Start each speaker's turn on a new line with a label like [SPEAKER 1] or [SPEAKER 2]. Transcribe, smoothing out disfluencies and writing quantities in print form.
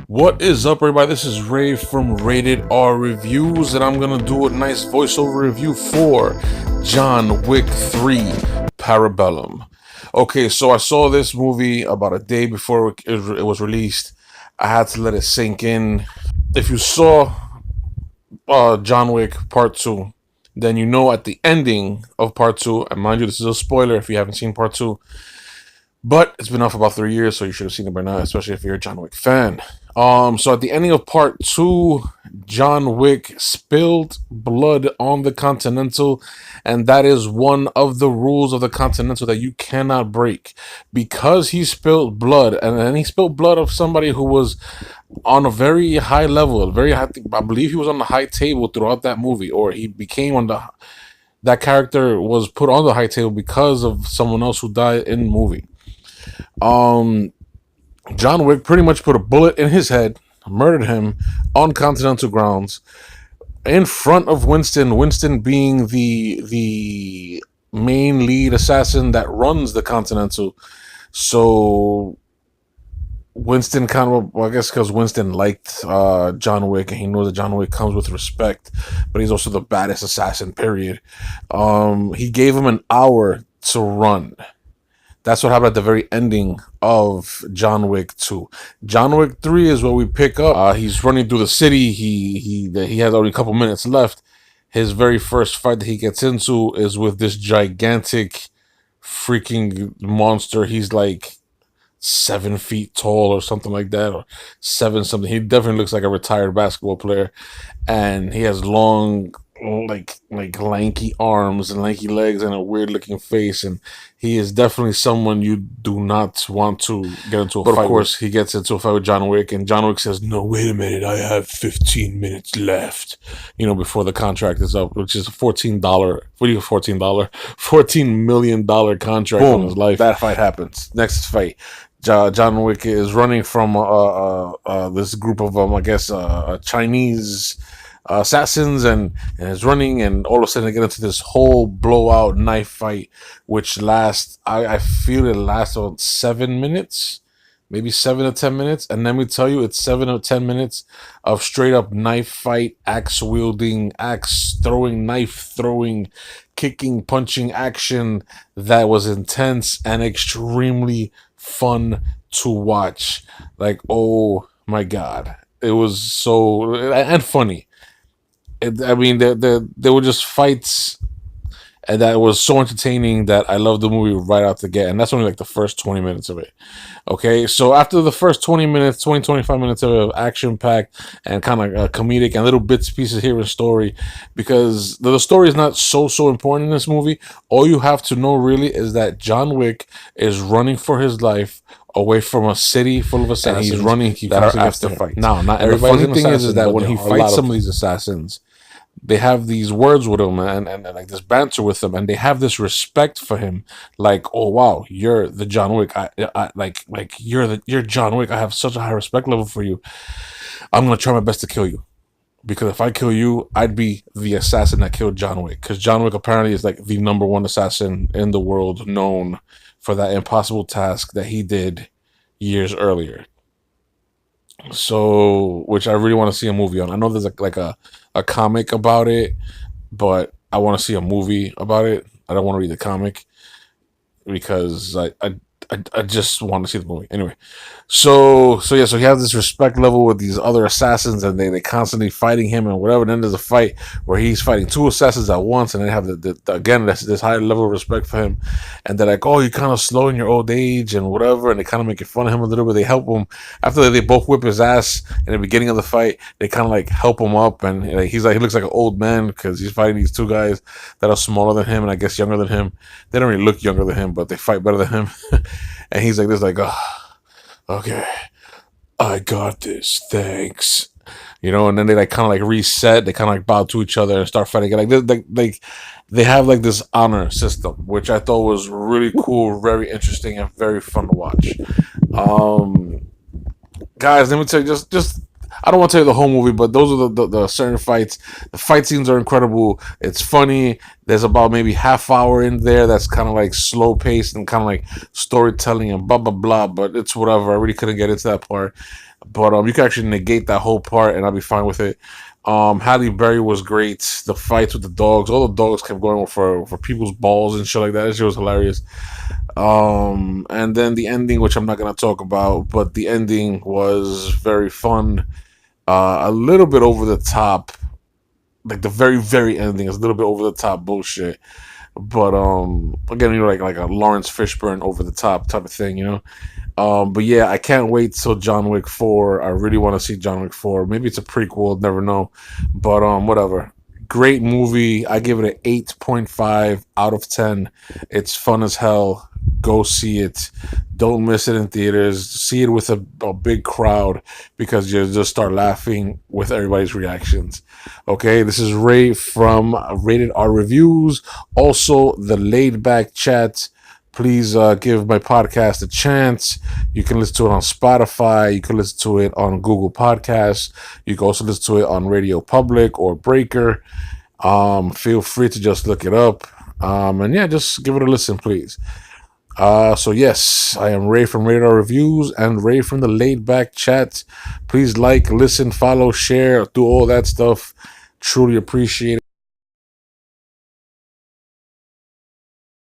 [SPEAKER 1] What is up, everybody? This is Ray from Rated R Reviews, and I'm gonna do a nice voiceover review for John Wick 3 Parabellum. Okay, so I saw this movie about a day before it was released. I had to let it sink in. If you saw John Wick Part 2, then you know at the ending of Part 2, and mind you, this is a spoiler if you haven't seen Part 2, but it's been out for about 3 years, so you should have seen it by now, especially if you're a John Wick fan. So at the ending of part 2, John Wick spilled blood on the Continental, and that is one of the rules of the Continental that you cannot break. Because he spilled blood, and then he spilled blood of somebody who was on a very high level, very high, I believe he was on the high table throughout that movie, or he became on the, that character was put on the high table because of someone else who died in the movie. John Wick pretty much put a bullet in his head, murdered him on Continental grounds in front of Winston. Winston being the main lead assassin that runs the Continental. So Winston kind of, well, I guess because Winston liked John Wick and he knows that John Wick comes with respect, but he's also the baddest assassin, period. He gave him an hour to run. That's what happened at the very ending of John Wick 2. John Wick 3 is where we pick up. He's running through the city. He has only a couple minutes left. His very first fight that he gets into is with this gigantic freaking monster. He's like 7 feet tall or something like that, or 7 something. He definitely looks like a retired basketball player, and he has long, like lanky arms and lanky legs and a weird looking face, and he is definitely someone you do not want to get into a fight. But of course, he gets into a fight with John Wick, and John Wick says, "No, wait a minute, I have 15 minutes left." Before the contract is up, which is a $14. What do you $14 million contract on his life. That fight happens. Next fight. John Wick is running from this group of Chinese assassins, and is running, and all of a sudden they get into this whole blowout knife fight, which lasts, I feel it lasts about 7 minutes, maybe 7 to 10 minutes. And let me tell you, it's 7 or 10 minutes of straight up knife fight, axe wielding, axe throwing, knife throwing, kicking, punching action that was intense and extremely fun to watch. Like, oh my god, it was so, and funny. There were just fights, and that was so entertaining that I loved the movie right out the gate. And that's only like the first 20 minutes of it. Okay, so after the first 25 minutes of action packed and kind of comedic and little bits, pieces here in story, because the story is not so important in this movie. All you have to know really is that John Wick is running for his life away from a city full of assassins. And he's running, that are after fight. Now, not everybody. The funny thing is that when he fights some of these assassins, they have these words with him, and like this banter with him, and they have this respect for him. Like, oh wow, you're the John Wick. You're John Wick. I have such a high respect level for you. I'm gonna try my best to kill you, because if I kill you, I'd be the assassin that killed John Wick. Because John Wick apparently is like the #1 assassin in the world, known for that impossible task that he did years earlier. So, which I really want to see a movie on. I know there's a comic about it, but I want to see a movie about it. I don't want to read the comic because I just want to see the movie. Anyway, so he has this respect level with these other assassins, and they constantly fighting him and whatever. And then there's a fight where he's fighting 2 assassins at once, and they have again this high level of respect for him. And they're like, "Oh, you're kind of slow in your old age and whatever," and they kind of make fun of him a little bit. They help him after they both whip his ass in the beginning of the fight. They kind of like help him up, and he looks like an old man because he's fighting these 2 guys that are smaller than him and I guess younger than him. They don't really look younger than him, but they fight better than him. And he's like this, like, "Oh, okay, I got this, thanks." And then they like kind of like reset. They kind of like bow to each other and start fighting. Like they have like this honor system, which I thought was really cool, very interesting, and very fun to watch. Guys, let me tell you, just I don't want to tell you the whole movie, but those are the certain fights. The fight scenes are incredible. It's funny. There's about maybe half hour in there that's kind of like slow paced and kind of like storytelling and blah blah blah. But it's whatever. I really couldn't get into that part. But you can actually negate that whole part, and I'll be fine with it. Halle Berry was great. The fights with the dogs, all the dogs kept going for people's balls and shit like that. That shit was hilarious. And then the ending, which I'm not gonna talk about, but the ending was very fun. A little bit over the top, like the very ending is a little bit over the top bullshit. But again, like a Lawrence Fishburne over the top type of thing, you know. But yeah, I can't wait till John Wick 4. I really want to see John Wick 4. Maybe it's a prequel, never know. But whatever. Great movie. I give it an 8.5 out of 10. It's fun as hell. Go see it. Don't miss it in theaters. See it with a big crowd because you'll just start laughing with everybody's reactions. Okay, this is Ray from Rated R Reviews. Also, the Laid Back Chat. Please give my podcast a chance. You can listen to it on Spotify. You can listen to it on Google Podcasts. You can also listen to it on Radio Public or Breaker. Feel free to just look it up. And yeah, just give it a listen, please. So yes, I am Ray from Radar Reviews and Ray from the Laid Back Chat. Please like, listen, follow, share, do all that stuff. Truly appreciate it.